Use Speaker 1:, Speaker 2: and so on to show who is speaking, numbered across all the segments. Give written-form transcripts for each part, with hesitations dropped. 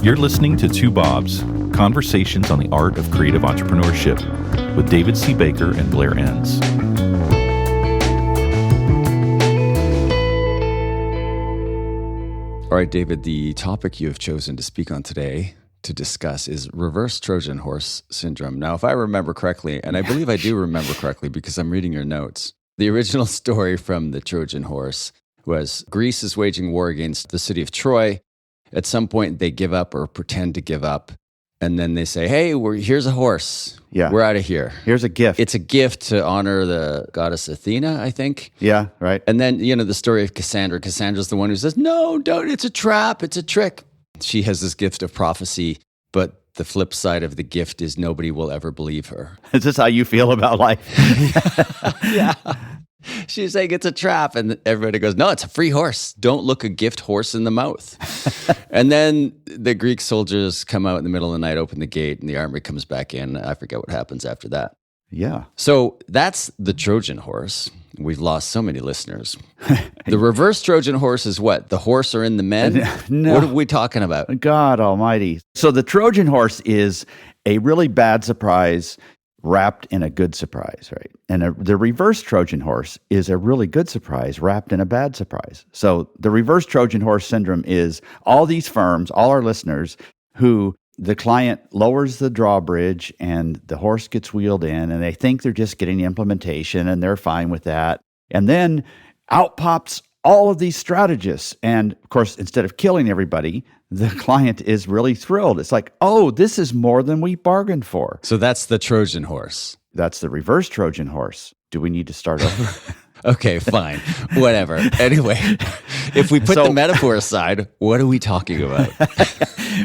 Speaker 1: You're listening to Two Bobs, Conversations on the Art of Creative Entrepreneurship with David C. Baker and Blair Enns.
Speaker 2: All right, David, the topic you have chosen to speak on today to discuss is reverse Trojan horse syndrome. Now, if I remember correctly, and I believe I do remember correctly because I'm reading your notes, the original story from the Trojan horse was Greece is waging war against the city of Troy. At some point, they give up or pretend to give up. And then they say, hey, here's a horse.
Speaker 3: Yeah.
Speaker 2: We're out of here.
Speaker 3: Here's a gift.
Speaker 2: It's a gift to honor the goddess Athena, I think.
Speaker 3: Yeah, right.
Speaker 2: And then, the story of Cassandra. Cassandra's the one who says, no, don't, it's a trap, it's a trick. She has this gift of prophecy, but the flip side of the gift is nobody will ever believe her.
Speaker 3: Is this how you feel about life?
Speaker 2: Yeah. She's saying it's a trap, and everybody goes, no, it's a free horse. Don't look a gift horse in the mouth. And then the Greek soldiers come out in the middle of the night, open the gate, and the army comes back in. I forget what happens after that.
Speaker 3: Yeah.
Speaker 2: So that's the Trojan horse. We've lost so many listeners. The reverse Trojan horse is what? The horse are in the men?
Speaker 3: No.
Speaker 2: What are we talking about?
Speaker 3: God almighty. So the Trojan horse is a really bad surprise wrapped in a good surprise, right? And the reverse Trojan horse is a really good surprise wrapped in a bad surprise. So the reverse Trojan horse syndrome is all these firms, all our listeners, who the client lowers the drawbridge and the horse gets wheeled in and they think they're just getting the implementation and they're fine with that. And then out pops all of these strategists. And of course, instead of killing everybody, the client is really thrilled. It's like, oh, this is more than we bargained for.
Speaker 2: So that's the Trojan horse.
Speaker 3: That's the reverse Trojan horse. Do we need to start over?
Speaker 2: Okay, fine. Whatever. Anyway, if we put the metaphor aside, what are we talking about?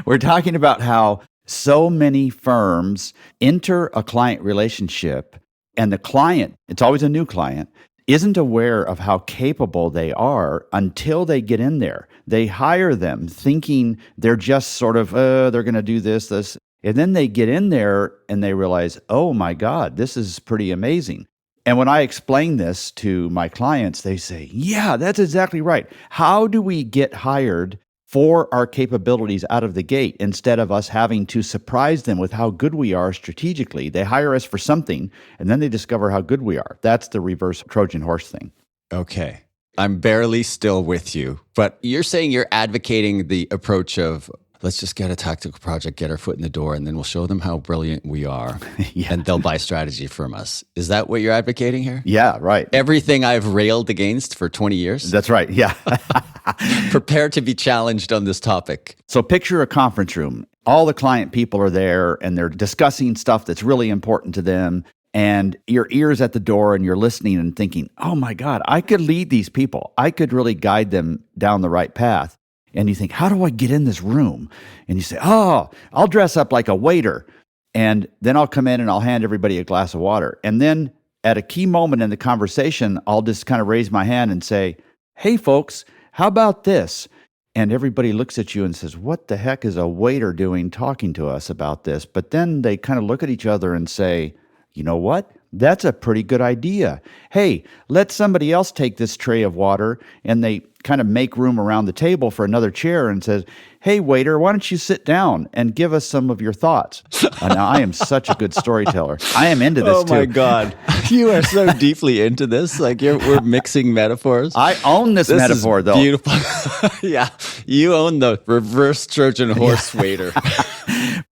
Speaker 3: We're talking about how so many firms enter a client relationship and the client, it's always a new client, isn't aware of how capable they are until they get in there. They hire them thinking they're just sort of, they're going to do this. And then they get in there and they realize, oh my God, this is pretty amazing. And when I explain this to my clients, they say, yeah, that's exactly right. How do we get hired for our capabilities out of the gate instead of us having to surprise them with how good we are strategically? They hire us for something, and then they discover how good we are. That's the reverse Trojan horse thing.
Speaker 2: Okay. I'm barely still with you, but you're saying you're advocating the approach of, let's just get a tactical project, get our foot in the door, and then we'll show them how brilliant we are, and they'll buy strategy from us. Is that what you're advocating here?
Speaker 3: Yeah, right.
Speaker 2: Everything I've railed against for 20 years?
Speaker 3: That's right, yeah.
Speaker 2: Prepare to be challenged on this topic.
Speaker 3: So picture a conference room. All the client people are there, and they're discussing stuff that's really important to them, and your ear's at the door, and you're listening and thinking, oh my God, I could lead these people. I could really guide them down the right path. And you think, how do I get in this room? And you say, oh, I'll dress up like a waiter. And then I'll come in and I'll hand everybody a glass of water. And then at a key moment in the conversation, I'll just kind of raise my hand and say, hey, folks, how about this? And everybody looks at you and says, what the heck is a waiter doing talking to us about this? But then they kind of look at each other and say, you know what? That's a pretty good idea. Hey, let somebody else take this tray of water. And they kind of make room around the table for another chair and says, hey, waiter, why don't you sit down and give us some of your thoughts? Now, I am such a good storyteller. I am into this too.
Speaker 2: Oh my God. You are so deeply into this. Like we're mixing metaphors.
Speaker 3: I own this metaphor, though.
Speaker 2: Beautiful. Yeah. You own the reverse Trojan horse waiter.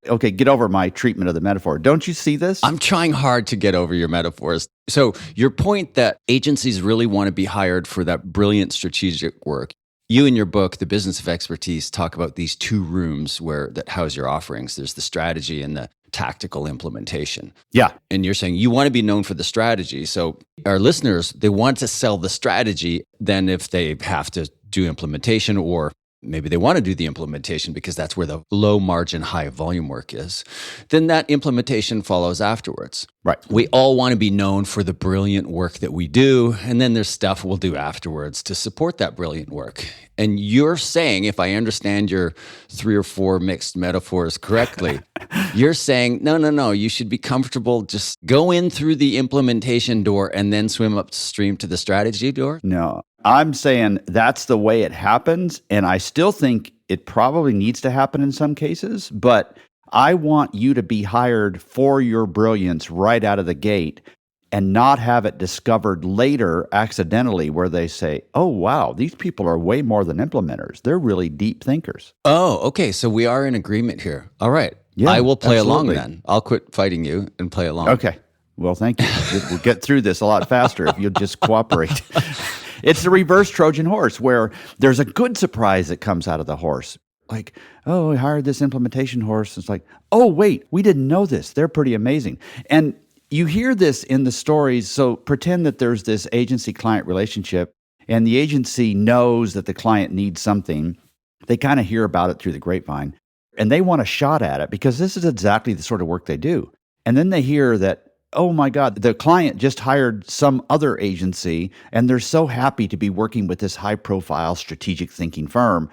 Speaker 3: Okay, get over my treatment of the metaphor. Don't you see this?
Speaker 2: I'm trying hard to get over your metaphors. So your point that agencies really want to be hired for that brilliant strategic work. You in your book, The Business of Expertise, talk about these two rooms that house your offerings. There's the strategy and the tactical implementation.
Speaker 3: Yeah.
Speaker 2: And you're saying you want to be known for the strategy. So our listeners, they want to sell the strategy. Then if they have to do implementation, or maybe they want to do the implementation because that's where the low margin, high volume work is, then that implementation follows afterwards.
Speaker 3: Right.
Speaker 2: We all want to be known for the brilliant work that we do, and then there's stuff we'll do afterwards to support that brilliant work. And you're saying, if I understand your 3 or 4 mixed metaphors correctly, you're saying, no, you should be comfortable, just go in through the implementation door and then swim upstream to the strategy door?
Speaker 3: No, I'm saying that's the way it happens, and I still think It probably needs to happen in some cases, but I want you to be hired for your brilliance right out of the gate and not have it discovered later accidentally where they say, oh, wow, these people are way more than implementers. They're really deep thinkers.
Speaker 2: Oh, okay. So we are in agreement here. All right.
Speaker 3: Yeah,
Speaker 2: I will play along
Speaker 3: absolutely.
Speaker 2: then. I'll quit fighting you and play along.
Speaker 3: Okay. Well, thank you. We'll get through this a lot faster if you'll just cooperate. It's the reverse Trojan horse where there's a good surprise that comes out of the horse. Like, oh, we hired this implementation horse. It's like, oh, wait, we didn't know this. They're pretty amazing. And you hear this in the stories. So pretend that there's this agency-client relationship, and the agency knows that the client needs something. They kind of hear about it through the grapevine, and they want a shot at it because this is exactly the sort of work they do. And then they hear that, oh my God, the client just hired some other agency, and they're so happy to be working with this high-profile strategic thinking firm.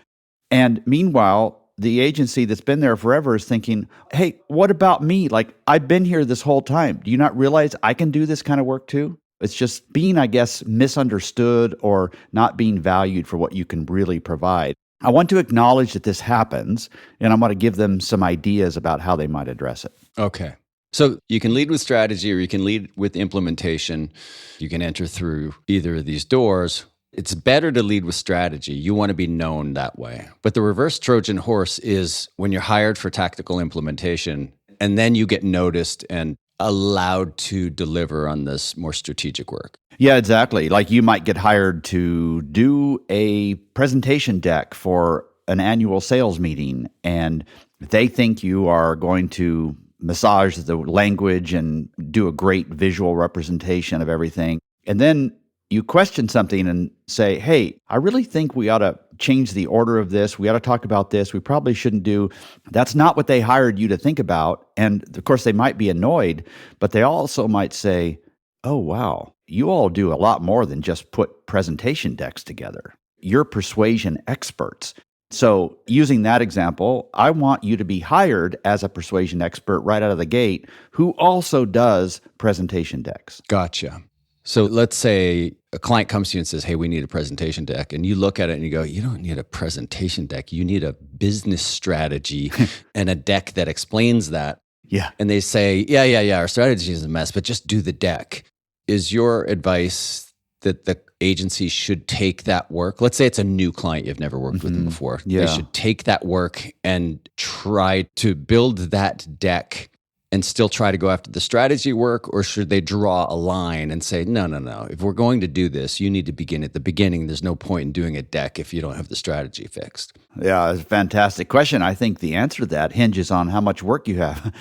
Speaker 3: And meanwhile, the agency that's been there forever is thinking, hey, what about me? Like, I've been here this whole time. Do you not realize I can do this kind of work too? It's just being, I guess, misunderstood or not being valued for what you can really provide. I want to acknowledge that this happens, and I want to give them some ideas about how they might address it.
Speaker 2: Okay. So you can lead with strategy or you can lead with implementation. You can enter through either of these doors. It's better to lead with strategy. You want to be known that way. But the reverse Trojan horse is when you're hired for tactical implementation and then you get noticed and allowed to deliver on this more strategic work.
Speaker 3: Yeah, exactly. Like you might get hired to do a presentation deck for an annual sales meeting, and they think you are going to massage the language and do a great visual representation of everything. And then you question something and say, hey, I really think we ought to change the order of this. We ought to talk about this. We probably shouldn't do. That's not what they hired you to think about. And of course, they might be annoyed, but they also might say, oh, wow, you all do a lot more than just put presentation decks together. You're persuasion experts. So using that example, I want you to be hired as a persuasion expert right out of the gate who also does presentation decks.
Speaker 2: Gotcha. So let's say a client comes to you and says, hey, we need a presentation deck. And you look at it and you go, you don't need a presentation deck. You need a business strategy and a deck that explains that.
Speaker 3: Yeah.
Speaker 2: And they say, yeah, our strategy is a mess, but just do the deck. Is your advice that the agency should take that work? Let's say it's a new client, you've never worked with them before.
Speaker 3: Yeah.
Speaker 2: They should take that work and try to build that deck and still try to go after the strategy work, or should they draw a line and say, no, if we're going to do this, you need to begin at the beginning. There's no point in doing a deck if you don't have the strategy fixed.
Speaker 3: Yeah, it's a fantastic question. I think the answer to that hinges on how much work you have.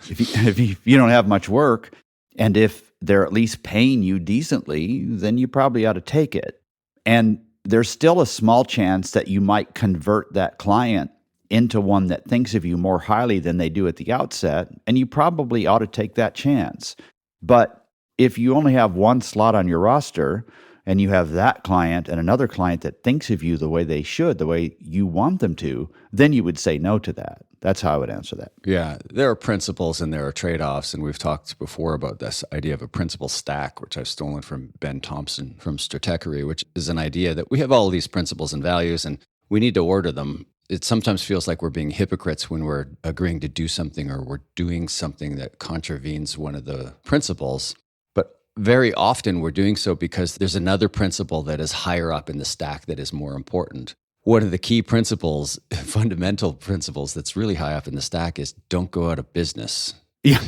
Speaker 3: If you don't have much work, and if they're at least paying you decently, then you probably ought to take it. And there's still a small chance that you might convert that client into one that thinks of you more highly than they do at the outset, and you probably ought to take that chance. But if you only have one slot on your roster, and you have that client and another client that thinks of you the way they should, the way you want them to, then you would say no to that. That's how I would answer that.
Speaker 2: Yeah, there are principles and there are trade-offs, and we've talked before about this idea of a principle stack, which I've stolen from Ben Thompson from Stratechery, which is an idea that we have all these principles and values, and we need to order them. It sometimes feels like we're being hypocrites when we're agreeing to do something or we're doing something that contravenes one of the principles. But very often we're doing so because there's another principle that is higher up in the stack that is more important. One of the key principles, fundamental principles that's really high up in the stack is don't go out of business.
Speaker 3: Yeah,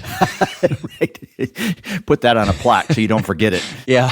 Speaker 3: right. Put that on a plaque so you don't forget it.
Speaker 2: Yeah.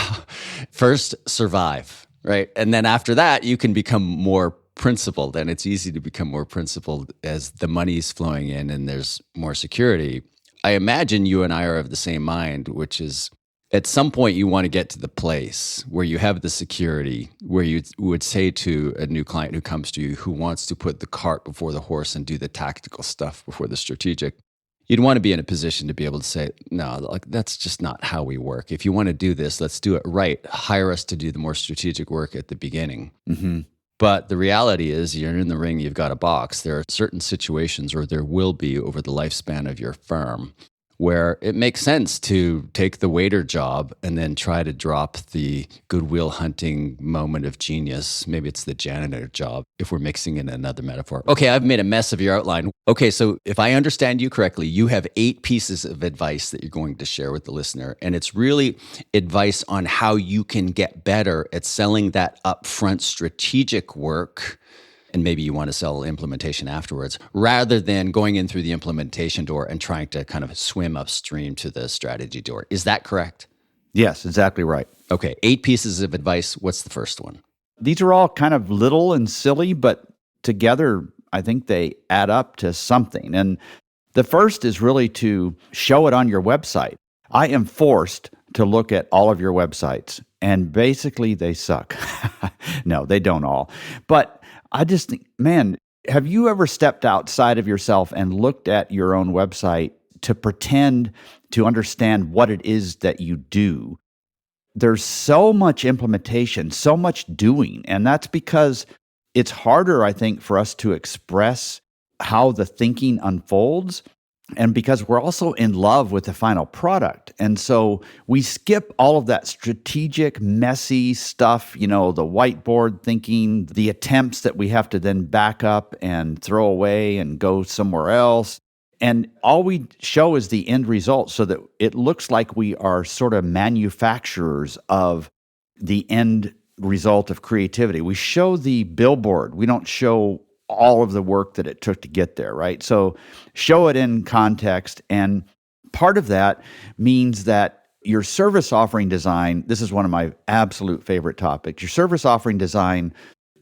Speaker 2: First, survive, right? And then after that, you can become more principled, and it's easy to become more principled as the money's flowing in and there's more security. I imagine you and I are of the same mind, which is at some point you want to get to the place where you have the security, where you would say to a new client who comes to you who wants to put the cart before the horse and do the tactical stuff before the strategic, you'd want to be in a position to be able to say, no, like that's just not how we work. If you want to do this, let's do it right. Hire us to do the more strategic work at the beginning.
Speaker 3: Mm-hmm.
Speaker 2: But the reality is you're in the ring, you've got a box. There are certain situations, or there will be over the lifespan of your firm, where it makes sense to take the waiter job and then try to drop the Goodwill Hunting moment of genius. Maybe it's the janitor job if we're mixing in another metaphor. Okay, I've made a mess of your outline. Okay, so if I understand you correctly, you have 8 pieces of advice that you're going to share with the listener. And it's really advice on how you can get better at selling that upfront strategic work, and maybe you want to sell implementation afterwards, rather than going in through the implementation door and trying to kind of swim upstream to the strategy door. Is that correct?
Speaker 3: Yes, exactly right.
Speaker 2: Okay, 8 pieces of advice. What's the first one?
Speaker 3: These are all kind of little and silly, but together, I think they add up to something. And the first is really to show it on your website. I am forced to look at all of your websites, and basically they suck. No, they don't all. But I just think, man, have you ever stepped outside of yourself and looked at your own website to pretend to understand what it is that you do? There's so much implementation, so much doing, and that's because it's harder, I think, for us to express how the thinking unfolds, and because we're also in love with the final product. And so we skip all of that strategic, messy stuff, the whiteboard thinking, the attempts that we have to then back up and throw away and go somewhere else. And all we show is the end result so that it looks like we are sort of manufacturers of the end result of creativity. We show the billboard. We don't show all of the work that it took to get there, right? So show it in context. And part of that means that your service offering design, this is one of my absolute favorite topics, your service offering design,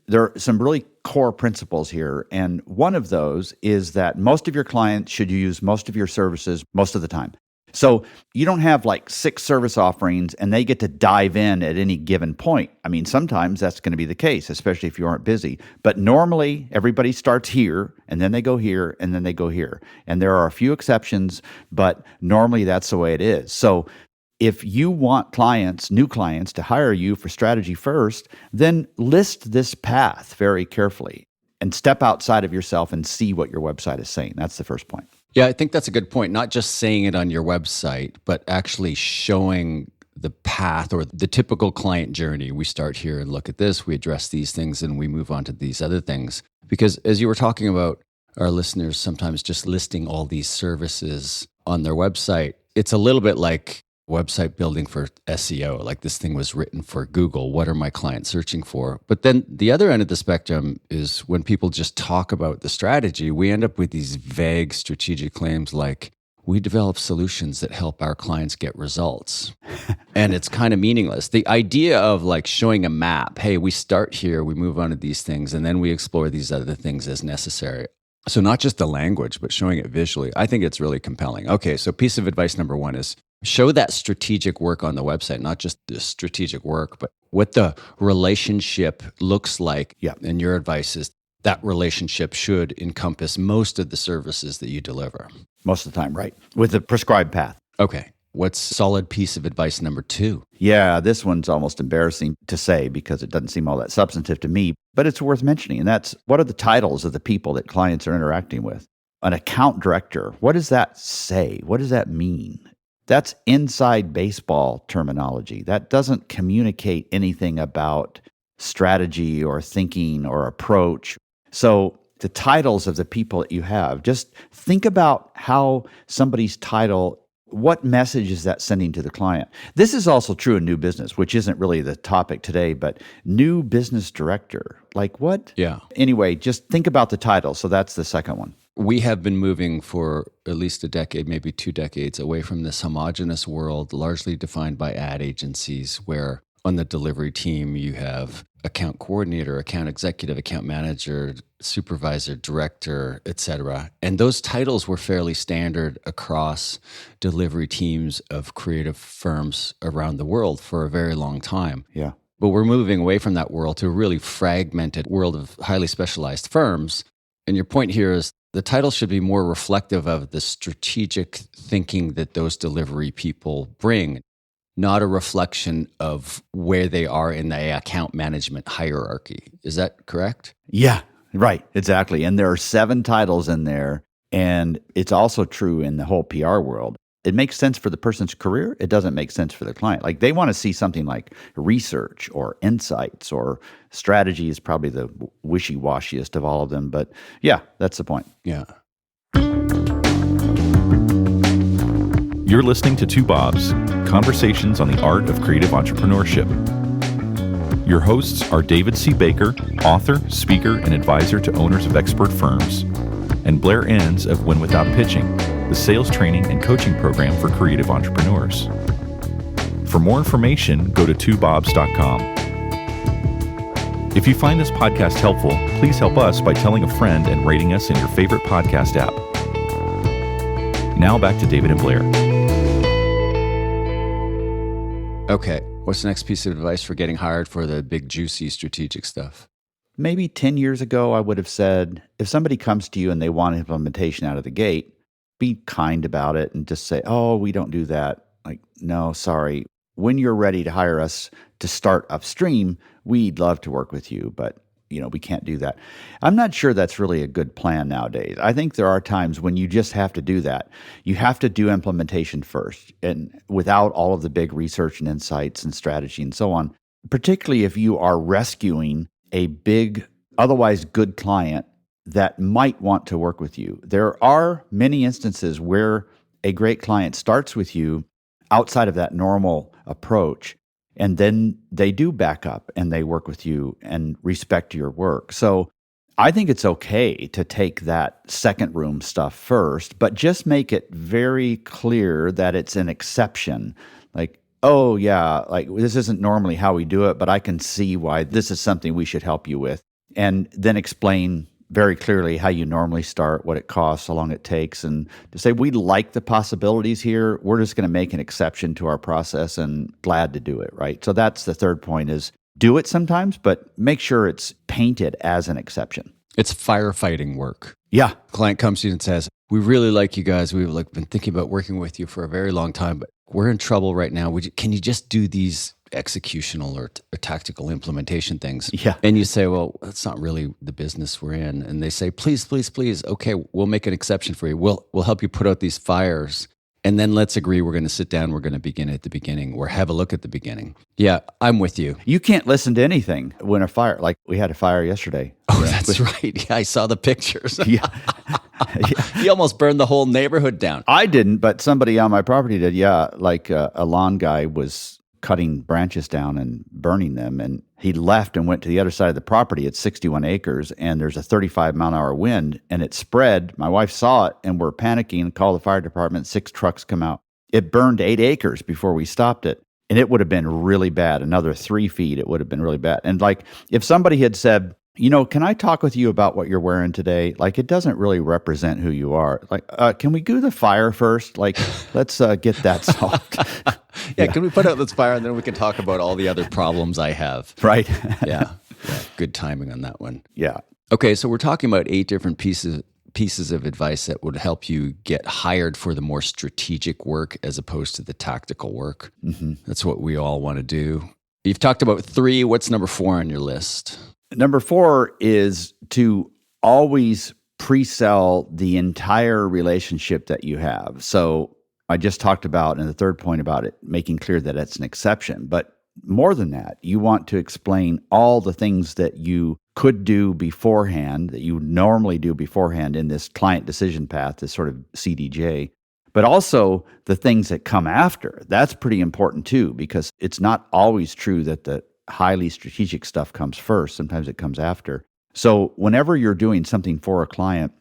Speaker 3: there are some really core principles here. And one of those is that most of your clients should use most of your services most of the time. So you don't have like 6 service offerings and they get to dive in at any given point. I mean, sometimes that's going to be the case, especially if you aren't busy. But normally everybody starts here and then they go here and then they go here. And there are a few exceptions, but normally that's the way it is. So if you want new clients to hire you for strategy first, then list this path very carefully and step outside of yourself and see what your website is saying. That's the first point.
Speaker 2: Yeah, I think that's a good point. Not just saying it on your website, but actually showing the path or the typical client journey. We start here and look at this, we address these things, and we move on to these other things. Because as you were talking about our listeners sometimes just listing all these services on their website, it's a little bit like website building for SEO. Like this thing was written for Google. What are my clients searching for? But then the other end of the spectrum is when people just talk about the strategy, we end up with these vague strategic claims like, we develop solutions that help our clients get results. And it's kind of meaningless. The idea of like showing a map, hey, we start here, we move on to these things, and then we explore these other things as necessary. So not just the language, but showing it visually. I think it's really compelling. Okay, so piece of advice number 1 is show that strategic work on the website, not just the strategic work, but what the relationship looks like.
Speaker 3: Yeah.
Speaker 2: And your advice is that relationship should encompass most of the services that you deliver.
Speaker 3: Most of the time, right? With the prescribed path.
Speaker 2: Okay. What's solid piece of advice number 2?
Speaker 3: Yeah, this one's almost embarrassing to say because it doesn't seem all that substantive to me, but it's worth mentioning. And that's, what are the titles of the people that clients are interacting with? An account director, what does that say? What does that mean? That's inside baseball terminology. That doesn't communicate anything about strategy or thinking or approach. So the titles of the people that you have, just think about how somebody's title, what message is that sending to the client? This is also true in new business, which isn't really the topic today, but new business director, like what?
Speaker 2: Yeah.
Speaker 3: Anyway, just think about the title. So that's the second one.
Speaker 2: We have been moving for at least a decade, maybe 2 decades, away from this homogenous world, largely defined by ad agencies, where on the delivery team, you have account coordinator, account executive, account manager, supervisor, director, etc. And those titles were fairly standard across delivery teams of creative firms around the world for a very long time.
Speaker 3: Yeah.
Speaker 2: But we're moving away from that world to a really fragmented world of highly specialized firms. And your point here is the title should be more reflective of the strategic thinking that those delivery people bring, not a reflection of where they are in the account management hierarchy. Is that correct?
Speaker 3: Yeah, right. Exactly. And there are 7 titles in there. And it's also true in the whole PR world. it makes sense for the person's career. It doesn't make sense for the client. Like they want to see something like research or insights or strategy is probably the wishy-washiest of all of them. But yeah, that's the point.
Speaker 2: Yeah.
Speaker 1: You're listening to Two Bobs, Conversations on the Art of Creative Entrepreneurship. Your hosts are David C. Baker, author, speaker, and advisor to owners of expert firms, and Blair Enns of Win Without Pitching, the sales training and coaching program for creative entrepreneurs. For more information, go to twobobs.com. If you find this podcast helpful, please help us by telling a friend and rating us in your favorite podcast app. Now back to David and Blair.
Speaker 2: Okay. What's the next piece of advice for getting hired for the big, juicy, strategic stuff?
Speaker 3: Maybe 10 years ago, I would have said, if somebody comes to you and they want implementation out of the gate, be kind about it and just say, oh, we don't do that. Like, no, sorry. When you're ready to hire us to start upstream, we'd love to work with you, but we can't do that. I'm not sure that's really a good plan nowadays. I think there are times when you just have to do that. You have to do implementation first, and without all of the big research and insights and strategy and so on, particularly if you are rescuing a big, otherwise good client that might want to work with you. There are many instances where a great client starts with you outside of that normal approach, and then they do back up and they work with you and respect your work. So I think it's okay to take that second room stuff first, but just make it very clear that it's an exception. Like, oh yeah, like this isn't normally how we do it, but I can see why this is something we should help you with. And then explain very clearly how you normally start, what it costs, how long it takes, and to say, we like the possibilities here. We're just going to make an exception to our process and glad to do it, right? So that's the third point is do it sometimes, but make sure it's painted as an exception.
Speaker 2: It's firefighting work.
Speaker 3: Yeah.
Speaker 2: Client comes to you and says, we really like you guys. We've been thinking about working with you for a very long time, but we're in trouble right now. Can you just do these executional or tactical implementation things?
Speaker 3: Yeah.
Speaker 2: And you say, well, that's not really the business we're in. And they say, please, please, please. Okay, we'll make an exception for you. We'll help you put out these fires. And then let's agree we're going to sit down. We're going to begin at the beginning or have a look at the beginning. Yeah, I'm with you.
Speaker 3: You can't listen to anything when a fire, like we had a fire yesterday.
Speaker 2: Oh, that's right. Yeah, I saw the pictures.
Speaker 3: Yeah.
Speaker 2: You almost burned the whole neighborhood down.
Speaker 3: I didn't, but somebody on my property did. Yeah, like a lawn guy was cutting branches down and burning them, and he left and went to the other side of the property. It's 61 acres, and there's a 35-mile-an-hour wind, and it spread. My wife saw it, and we're panicking and called the fire department. 6 trucks come out. It burned 8 acres before we stopped it, and it would have been really bad. Another 3 feet, it would have been really bad. And like if somebody had said, can I talk with you about what you're wearing today? Like, it doesn't really represent who you are. Like, can we do the fire first? Like, let's get that solved.
Speaker 2: Yeah, can we put out this fire and then we can talk about all the other problems I have?
Speaker 3: Right.
Speaker 2: Yeah, good timing on that one.
Speaker 3: Yeah.
Speaker 2: Okay, so we're talking about 8 different pieces of advice that would help you get hired for the more strategic work as opposed to the tactical work. Mm-hmm. That's what we all want to do. You've talked about 3. What's number 4 on your list?
Speaker 3: Number 4 is to always pre-sell the entire relationship that you have. So I just talked about in the third point about it, making clear that it's an exception. But more than that, you want to explain all the things that you could do beforehand, that you normally do beforehand in this client decision path, this sort of CDJ, but also the things that come after. That's pretty important too, because it's not always true that the highly strategic stuff comes first. Sometimes it comes after. So whenever you're doing something for a client,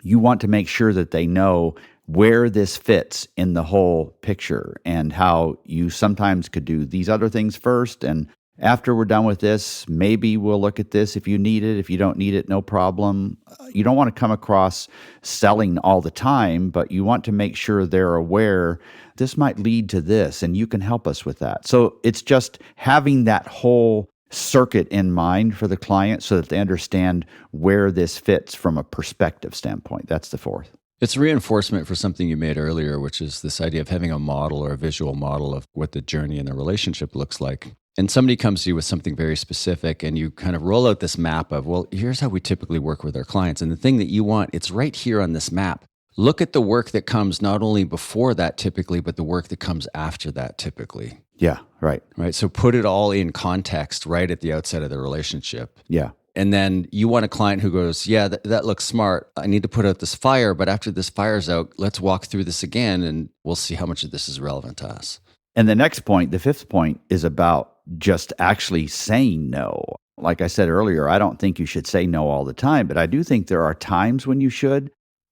Speaker 3: you want to make sure that they know where this fits in the whole picture and how you sometimes could do these other things first. And after we're done with this, maybe we'll look at this if you need it. If you don't need it, no problem. You don't want to come across selling all the time, but you want to make sure they're aware this might lead to this and you can help us with that. So it's just having that whole circuit in mind for the client so that they understand where this fits from a perspective standpoint. That's the 4th.
Speaker 2: It's reinforcement for something you made earlier, which is this idea of having a model or a visual model of what the journey in the relationship looks like. And somebody comes to you with something very specific and you kind of roll out this map of, well, here's how we typically work with our clients. And the thing that you want, it's right here on this map. look at the work that comes not only before that typically, but the work that comes after that typically.
Speaker 3: Yeah, right.
Speaker 2: Right. So put it all in context right at the outset of the relationship.
Speaker 3: Yeah.
Speaker 2: And then you want a client who goes, yeah, that looks smart. I need to put out this fire, but after this fire's out, let's walk through this again and we'll see how much of this is relevant to us.
Speaker 3: And the next point, the fifth point, is about just actually saying no. Like I said earlier, I don't think you should say no all the time, but I do think there are times when you should.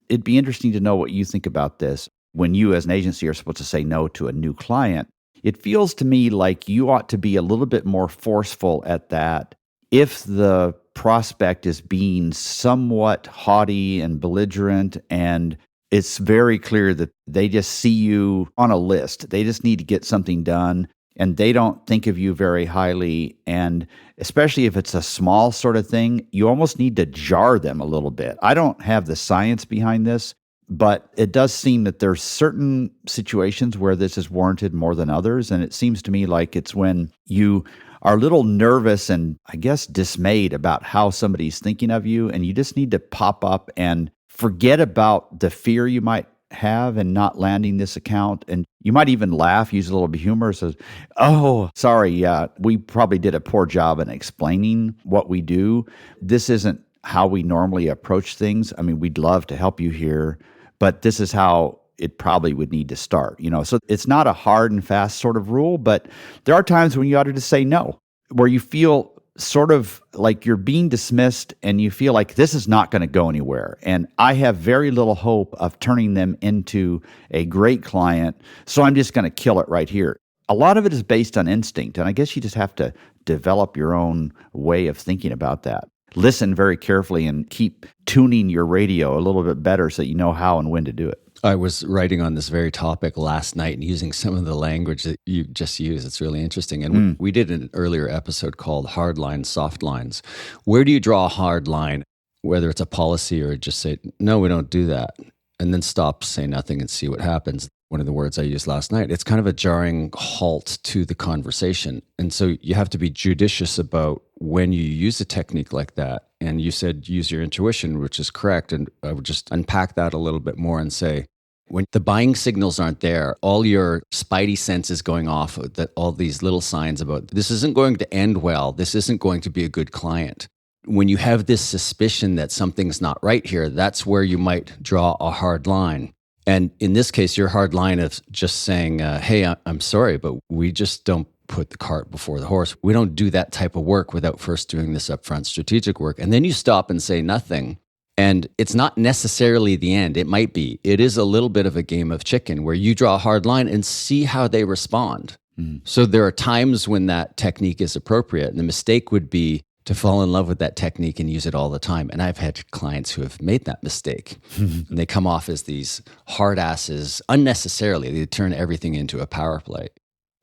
Speaker 3: It'd be interesting to know what you think about this. When you as an agency are supposed to say no to a new client, it feels to me like you ought to be a little bit more forceful at that. If the prospect is being somewhat haughty and belligerent, and it's very clear that they just see you on a list, they just need to get something done, and they don't think of you very highly, and especially if it's a small sort of thing, you almost need to jar them a little bit. I don't have the science behind this, but it does seem that there's certain situations where this is warranted more than others, and it seems to me like it's when you are a little nervous and, I guess, dismayed about how somebody's thinking of you, and you just need to pop up and forget about the fear you might have in not landing this account. And you might even laugh, use a little bit of humor, says, oh, sorry, yeah, we probably did a poor job in explaining what we do. This isn't how we normally approach things. I mean, we'd love to help you here, but this is how it probably would need to start. So it's not a hard and fast sort of rule, but there are times when you ought to just say no, where you feel sort of like you're being dismissed and you feel like this is not going to go anywhere. And I have very little hope of turning them into a great client, so I'm just going to kill it right here. A lot of it is based on instinct, and I guess you just have to develop your own way of thinking about that. Listen very carefully and keep tuning your radio a little bit better so that you know how and when to do it.
Speaker 2: I was writing on this very topic last night and using some of the language that you just used. It's really interesting. And we did an earlier episode called Hard Lines, Soft Lines. Where do you draw a hard line, whether it's a policy or just say, no, we don't do that, and then stop, say nothing, and see what happens? One of the words I used last night, it's kind of a jarring halt to the conversation. And so you have to be judicious about when you use a technique like that. And you said use your intuition, which is correct. And I would just unpack that a little bit more and say, when the buying signals aren't there, all your spidey senses going off, that all these little signs about this isn't going to end well, this isn't going to be a good client. When you have this suspicion that something's not right here, that's where you might draw a hard line. And in this case, your hard line of just saying, hey, I'm sorry, but we just don't put the cart before the horse. We don't do that type of work without first doing this upfront strategic work. And then you stop and say nothing. And it's not necessarily the end. It might be. It is a little bit of a game of chicken where you draw a hard line and see how they respond. So there are times when that technique is appropriate. And the mistake would be to fall in love with that technique and use it all the time. And I've had clients who have made that mistake. And they come off as these hard asses unnecessarily. They turn everything into a power play.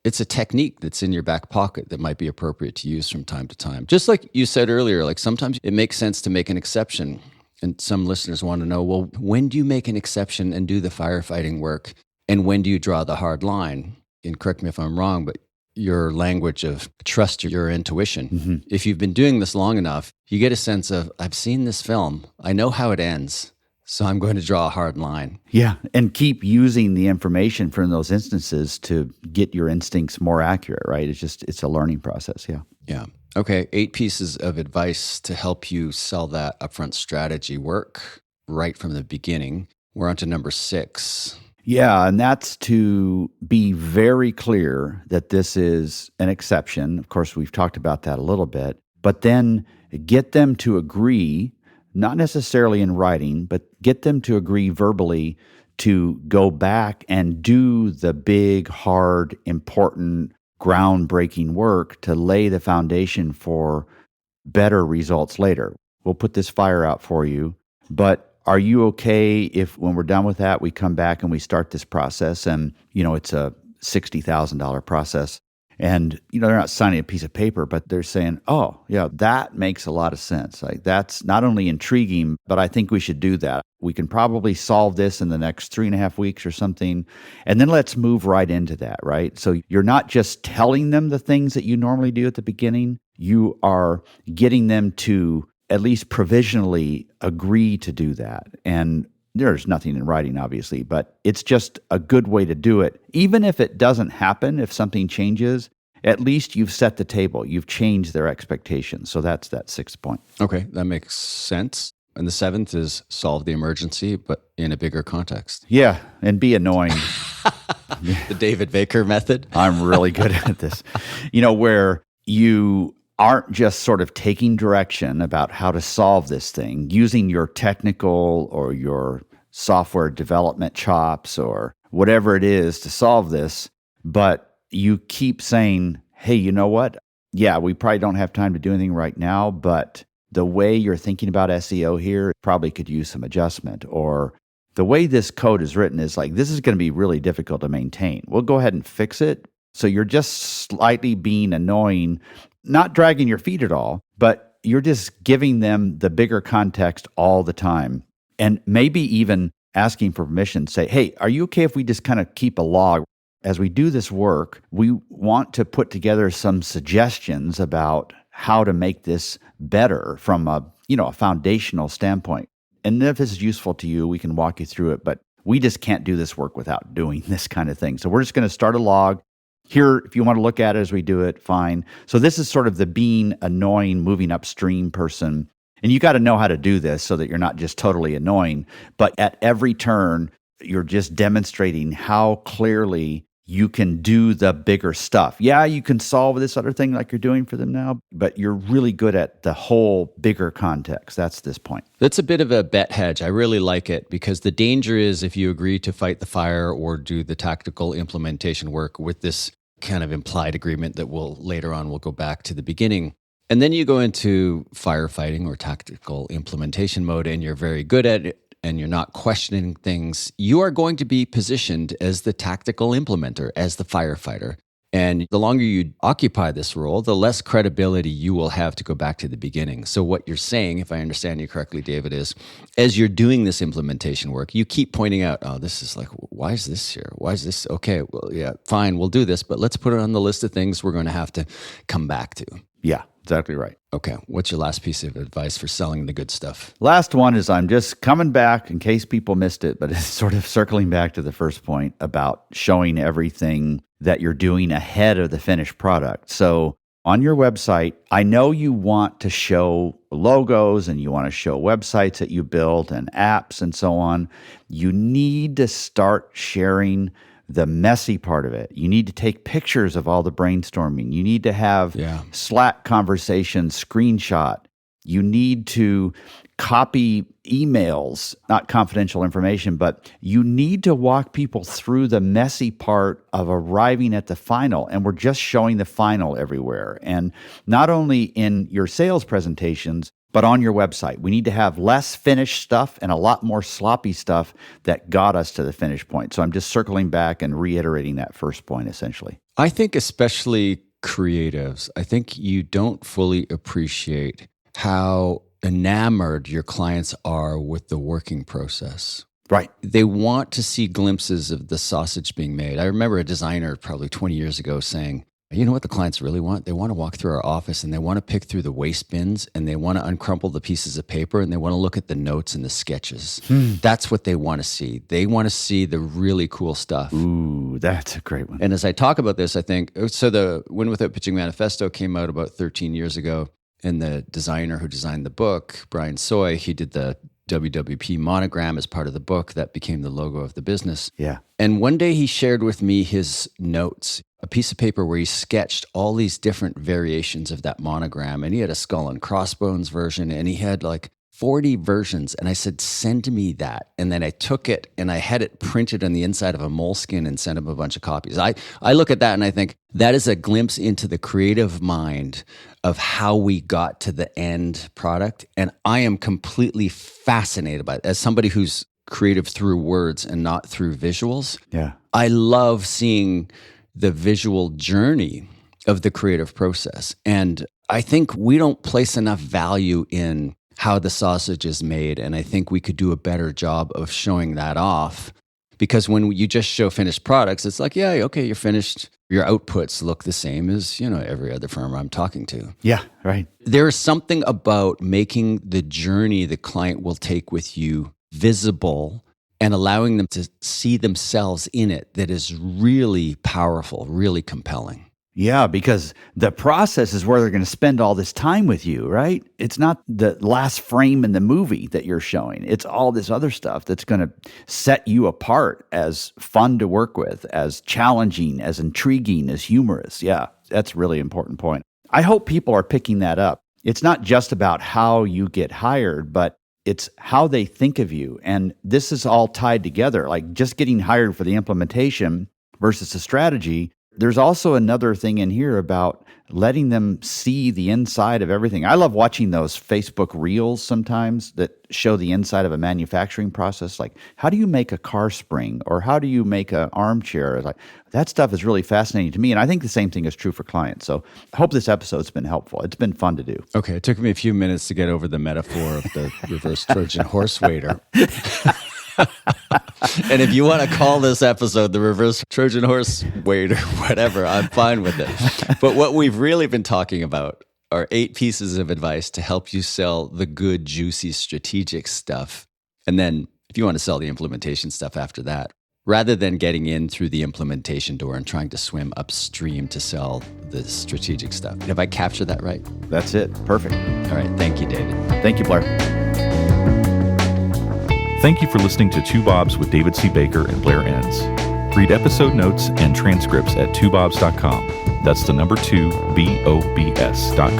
Speaker 2: It's a technique that's in your back pocket that might be appropriate to use from time to time. Just like you said earlier, like sometimes it makes sense to make an exception. And some listeners want to know, well, when do you make an exception and do the firefighting work? And when do you draw the hard line? And correct me if I'm wrong, but your language of trust your intuition. If you've been doing this long enough, you get a sense of, I've seen this film. I know how it ends. So I'm going to draw a hard line.
Speaker 3: Yeah, and keep using the information from those instances to get your instincts more accurate, right? It's a learning process, yeah.
Speaker 2: Yeah. Okay, 8 pieces of advice to help you sell that upfront strategy work right from the beginning. We're on to number 6.
Speaker 3: Yeah, and that's to be very clear that this is an exception. Of course, we've talked about that a little bit, but then get them to agree, not necessarily in writing, but get them to agree verbally to go back and do the big, hard, important, groundbreaking work to lay the foundation for better results later. We'll put this fire out for you, but are you okay if when we're done with that, we come back and we start this process and, it's a $60,000 process and, they're not signing a piece of paper, but they're saying, oh, yeah, that makes a lot of sense. Like that's not only intriguing, but I think we should do that. We can probably solve this in the next 3.5 weeks or something. And then let's move right into that, right? So you're not just telling them the things that you normally do at the beginning. You are getting them to at least provisionally agree to do that. And there's nothing in writing, obviously, but it's just a good way to do it. Even if it doesn't happen, if something changes, at least you've set the table. You've changed their expectations. So that's that 6th point.
Speaker 2: Okay, that makes sense. And the 7th is solve the emergency, but in a bigger context.
Speaker 3: Yeah, and be annoying.
Speaker 2: The David Baker method.
Speaker 3: I'm really good at this. Where you aren't just sort of taking direction about how to solve this thing, using your technical or your software development chops or whatever it is to solve this, but you keep saying, hey, you know what? Yeah, we probably don't have time to do anything right now, but the way you're thinking about SEO here probably could use some adjustment. Or the way this code is written is like, this is going to be really difficult to maintain. We'll go ahead and fix it. So you're just slightly being annoying, not dragging your feet at all, but you're just giving them the bigger context all the time. And maybe even asking for permission, say, hey, are you okay if we just kind of keep a log? As we do this work, we want to put together some suggestions about how to make this better from a foundational standpoint. And if this is useful to you, we can walk you through it, but we just can't do this work without doing this kind of thing. So we're just going to start a log. Here, if you want to look at it as we do it, fine. So this is sort of the being annoying, moving upstream person. And you got to know how to do this so that you're not just totally annoying, but at every turn, you're just demonstrating how clearly you can do the bigger stuff. Yeah, you can solve this other thing like you're doing for them now, but you're really good at the whole bigger context. That's this point.
Speaker 2: That's a bit of a bet hedge. I really like it because the danger is if you agree to fight the fire or do the tactical implementation work with this kind of implied agreement that later on we'll go back to the beginning. And then you go into firefighting or tactical implementation mode and you're very good at it and you're not questioning things, you are going to be positioned as the tactical implementer, as the firefighter. And the longer you occupy this role, the less credibility you will have to go back to the beginning. So what you're saying, if I understand you correctly, David, is as you're doing this implementation work, you keep pointing out, oh, this is like, why is this here? Why is this? Okay, well, yeah, fine, we'll do this, but let's put it on the list of things we're going to have to come back to.
Speaker 3: Yeah, exactly right.
Speaker 2: Okay, what's your last piece of advice for selling the good stuff?
Speaker 3: Last one is I'm just coming back in case people missed it, but it's sort of circling back to the first point about showing everything that you're doing ahead of the finished product. So on your website, I know you want to show logos and you want to show websites that you built and apps and so on. You need to start sharing the messy part of it. You need to take pictures of all the brainstorming. You need to have Slack conversations, screenshot. You need to copy emails, not confidential information, but you need to walk people through the messy part of arriving at the final. And we're just showing the final everywhere. And not only in your sales presentations, but on your website. We need to have less finished stuff and a lot more sloppy stuff that got us to the finish point. So I'm just circling back and reiterating that first point, essentially.
Speaker 2: I think especially creatives, I think you don't fully appreciate how enamored your clients are with the working process.
Speaker 3: Right.
Speaker 2: They want to see glimpses of the sausage being made. I remember a designer probably 20 years ago saying, you know what the clients really want? They want to walk through our office and they want to pick through the waste bins and they want to uncrumple the pieces of paper and they want to look at the notes and the sketches. That's what they want to see. They want to see the really cool stuff.
Speaker 3: Ooh, that's a great one.
Speaker 2: And as I talk about this, I think, so the Win Without Pitching Manifesto came out about 13 years ago. And the designer who designed the book, Brian Soy, he did the WWP monogram as part of the book that became the logo of the business.
Speaker 3: Yeah.
Speaker 2: And one day he shared with me his notes, a piece of paper where he sketched all these different variations of that monogram. And he had a skull and crossbones version and he had like 40 versions. And I said, send me that. And then I took it and I had it printed on the inside of a moleskin and sent him a bunch of copies. I look at that and I think that is a glimpse into the creative mind of how we got to the end product. And I am completely fascinated by it. As somebody who's creative through words and not through visuals, I love seeing the visual journey of the creative process. And I think we don't place enough value in how the sausage is made. And I think we could do a better job of showing that off. Because when you just show finished products, it's like, yeah, okay, you're finished. Your outputs look the same as, every other firm I'm talking to.
Speaker 3: Yeah, right.
Speaker 2: There is something about making the journey the client will take with you visible, and allowing them to see themselves in it that is really powerful, really compelling.
Speaker 3: Yeah, because the process is where they're going to spend all this time with you, right? It's not the last frame in the movie that you're showing. It's all this other stuff that's going to set you apart as fun to work with, as challenging, as intriguing, as humorous. Yeah, that's a really important point. I hope people are picking that up. It's not just about how you get hired, but it's how they think of you. And this is all tied together, like just getting hired for the implementation versus the strategy. There's also another thing in here about letting them see the inside of everything. I love watching those Facebook reels sometimes that show the inside of a manufacturing process. Like, how do you make a car spring, or how do you make an armchair? Like, that stuff is really fascinating to me. And I think the same thing is true for clients. So I hope this episode's been helpful. It's been fun to do.
Speaker 2: Okay, it took me a few minutes to get over the metaphor of the reverse Trojan horse waiter. And if you want to call this episode the reverse Trojan horse waiter, whatever, I'm fine with it. But what we've really been talking about are 8 pieces of advice to help you sell the good, juicy, strategic stuff. And then if you want to sell the implementation stuff after that, rather than getting in through the implementation door and trying to swim upstream to sell the strategic stuff. Have I captured that right?
Speaker 3: That's it. Perfect.
Speaker 2: All right. Thank you, David.
Speaker 3: Thank you, Blair.
Speaker 1: Thank you for listening to Two Bobs with David C. Baker and Blair Enns. Read episode notes and transcripts at twobobs.com. That's the number 2, BOBS.com.